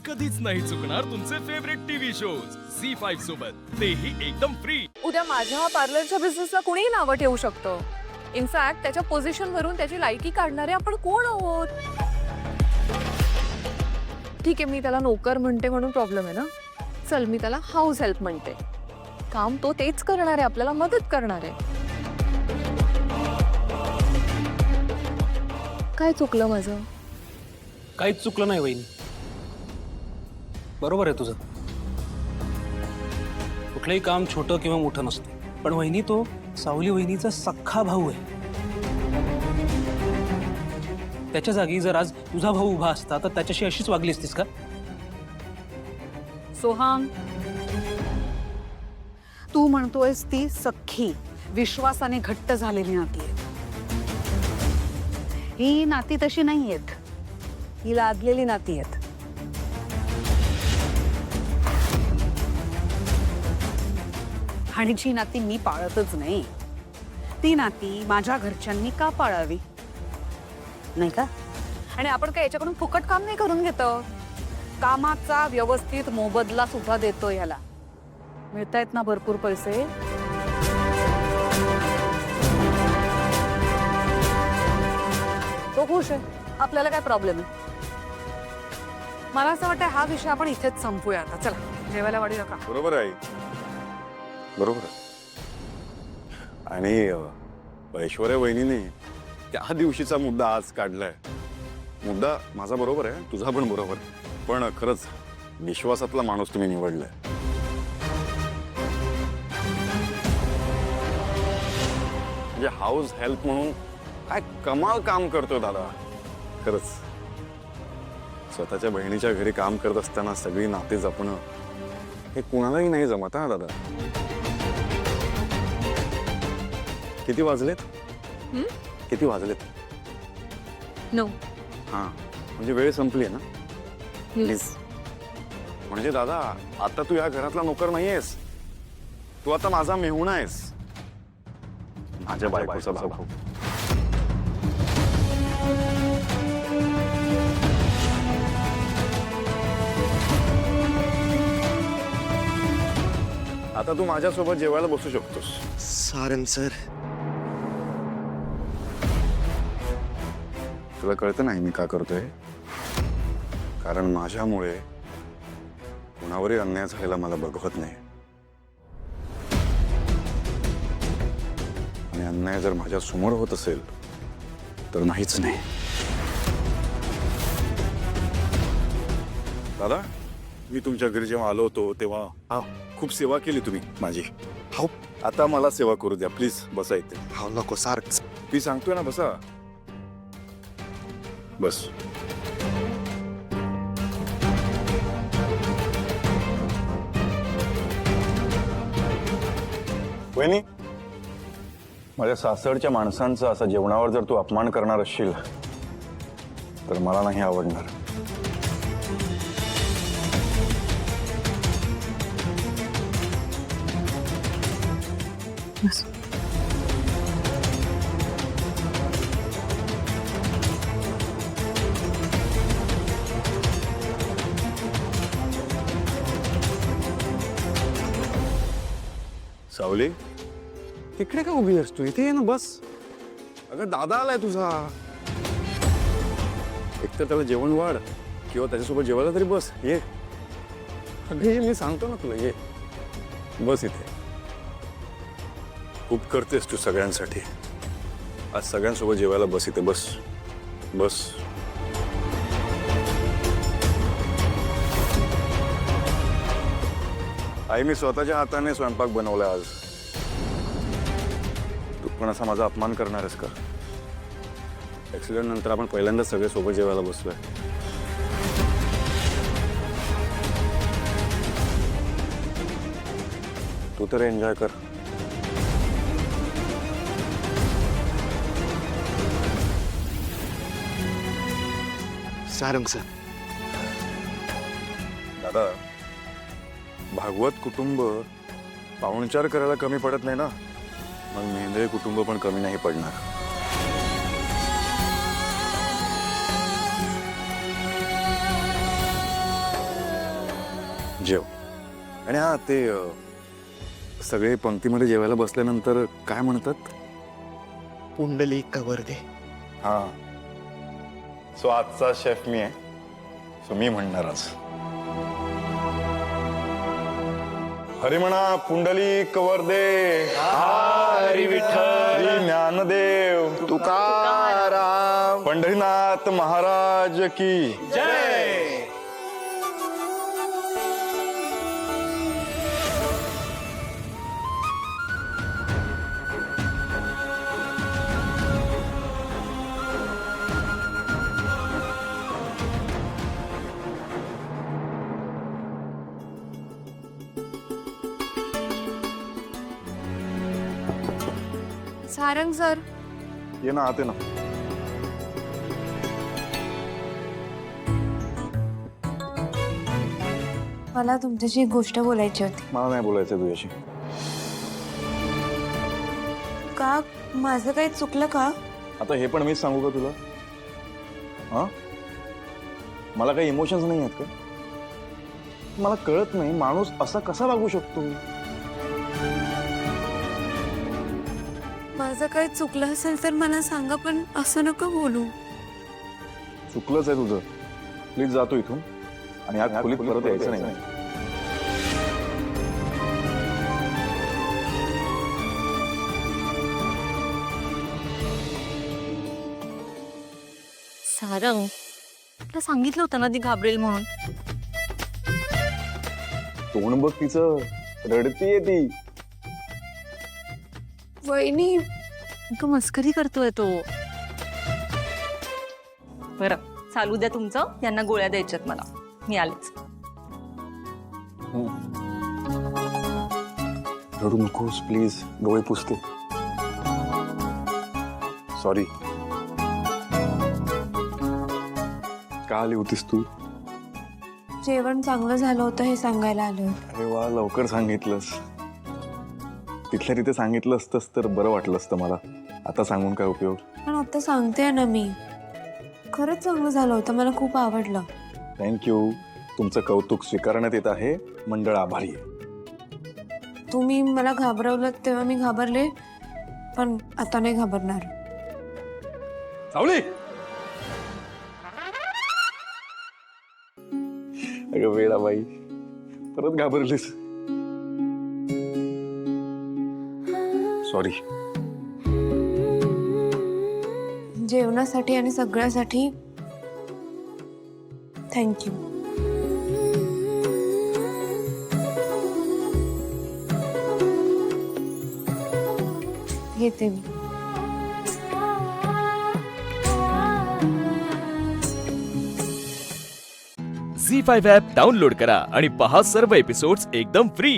कधीच नाही चुकणार तुमचे फेवरेट टीव्ही शोज झी5 सोबत, तेही एकदम फ्री। उद्या माझ्या पार्लरच्या बिझनेसला कुणीही नावं ठेवू शकतो। इनफॅक्ट त्याच्या पोझिशन वरून त्याची लायकी काढणारे आपण कोण आहोत? ठीक आहे, मी त्याला नोकर म्हणते म्हणून प्रॉब्लेम आहे ना? चल, मी त्याला हाऊस हेल्प म्हणते। काम तो तेच करणार आहे, आपल्याला मदत करणार आहे। काय चुकलं माझं? काहीच चुकलं नाही वहिनी, बरोबर आहे तुझं। कुठलंही काम छोटं किंवा मोठं नसतं, पण वहिनी तो सावली वहिनीचा सख्खा भाऊ आहे। त्याच्या जागी जर आज तुझा भाऊ उभा असता तर त्याच्याशी अशीच वागली असतीस का? सोहाम, तू म्हणतोयस ती सख्खी विश्वासाने घट्ट झालेली नाती आहेत। ही नाती तशी नाही आहेत, ही लादलेली नाती आहेत। आणि जी नाती मी पाळतच नाही, ती नाती माझ्या घरच्यांनी का पाळावी, नाही का? आणि आपण काय याच्याकडून फुकट काम नाही करून घेतो, कामाचा व्यवस्थित मोबदला सुद्धा देतो। याला मिळतायत ना भरपूर पैसे। तो खुश आहे, आपल्याला काय प्रॉब्लेम आहे? मला असं वाटतं हा विषय आपण इथेच संपूया आता। चला, जेवायला वाढू नका। बरोबर आहे, बरोबर आहे। आणि ऐश्वर्या वहिनीने त्या दिवशीचा मुद्दा आज काढलाय। मुद्दा माझा बरोबर आहे, तुझा पण बरोबर आहे, पण खरंच विश्वासातला माणूस तुम्ही निवडलाय। म्हणजे हाऊस हेल्प म्हणून काय कमाल काम करतोय दादा। खरंच स्वतःच्या बहिणीच्या घरी काम करत असताना सगळी नाते जपणं हे कुणालाही नाही जमत हा दादा। किती वाजलेत? किती वाजलेत? 9। हा, म्हणजे वेळ संपली आहे ना? प्लीज। म्हणजे दादा आता तू या घरातला नोकर नाहीयेस, तू आता माझा मेहुणा आहेस, माझ्या बायकोचा भाऊ। आता तू माझ्यासोबत जेवायला बसू शकतोस। सारंग सर, तुला कळतं नाही मी का करतोय? कारण माझ्यामुळे कुणावरही अन्याय झालेला मला बघवत नाही, आणि अन्याय जर माझ्या समोर होत असेल तर नाहीच नाही। दादा, मी तुमच्या घरी जेव्हा आलो होतो तेव्हा खूप सेवा केली तुम्ही माझी। हो आता मला सेवा करू द्या प्लीज, बसा इथे। हो नको सारंग, मी सांगतोय ना, बसा, बस। वहिनी, माझ्या सासरच्या माणसांचा असा जेवणावर जर तू अपमान करणार असशील तर मला नाही आवडणार। सावली, तिकडे का उभी आहेस तू? इथे ये ना, बस। अगं दादा आलाय तुझा, एकतर त्याला जेवण वाढ किंवा त्याच्यासोबत जेवायला तरी बस। ये अगं ये, मी सांगतो ना तुला, ये बस इथे। खूप करतेस तू सगळ्यांसाठी, आज सगळ्यांसोबत जेवायला बस इथे, बस बस। आई, मी स्वतःच्या हाताने स्वयंपाक बनवला आज, तू पण असा माझा अपमान करणारस का? ऍक्सिडेंट नंतर आपण पहिल्यांदा सगळे सोबत जेवायला बसलोय। तू तर एन्जॉय कर। सारंग सर, दादा, भागवत कुटुंब पाहुणचार करायला कमी पडत नाही ना, मग मेंढरे कुटुंब पण कमी नाही पडणार। जेव. आणि हा ते सगळे पंक्तीमध्ये जेवायला बसल्यानंतर काय म्हणतात? पुंडली कवर दे. हा, सो आजचा शेफ मी आहे, सो मी म्हणणार आज. हरी म्हणा, पुंडली कवर दे. हरी विठ्ठल, श्री ज्ञानदेव तुकाराम. पंढरीनाथ महाराज की जय. सारंग सर, ये ना, आते ना. मला तुमच्याशी एक गोष्ट बोलायची होती. मला नाही बोलायचं तुझ्याशी. का माझं काही चुकलं का? आता हे पण मीच सांगू का तुला? हा, मला काही इमोशन्स नाही आहेत का? मला कळत नाही माणूस असा कसा वागू शकतो. माझं काही चुकलं असेल तर मला सांगा, पण असं नका बोलू. चुकलंच आहे तुझं. प्लीज जातो इथून आणि या खोलीत परत यायचं नाही. सारंग, तुला सांगितलं होतं ना ती घाबरेल म्हणून. तोंड बघ तिचं, रडतीये ती. वहिनी, तो मस्करी करतोय तो. बरं, चालू द्या तुमचं. यांना गोळ्या द्यायच्यात मला. मी आलेच. रडू नकोस प्लीज, डोळे पुसते. सॉरी. का आली होतीस तू? जेवण चांगलं झालं होतं हे सांगायला आलो. अरे वा, लवकर सांगितलंस. तिथल्या तिथे सांगितलं असतंस तर बरं वाटलं असतं मला. आता सांगून काय उपयोग? पण आता सांगते ना मी, खरंच चांगलं झालं होतं. मला खूप आवडलं. थँक्यू. तुमचं कौतुक स्वीकारण्यात येत आहे. मंडळ आभारी आहे. तुम्ही मला घाबरवलं तेव्हा मी घाबरले, पण आता नाही घाबरणार. सावली, अगं वेडा बाई, परत घाबरलीस. सॉरी. जेवणासाठी आणि सगळ्यासाठी थँक्यू. घेते मी. झी5 ॲप डाउनलोड करा आणि पहा सर्व एपिसोड्स एकदम फ्री.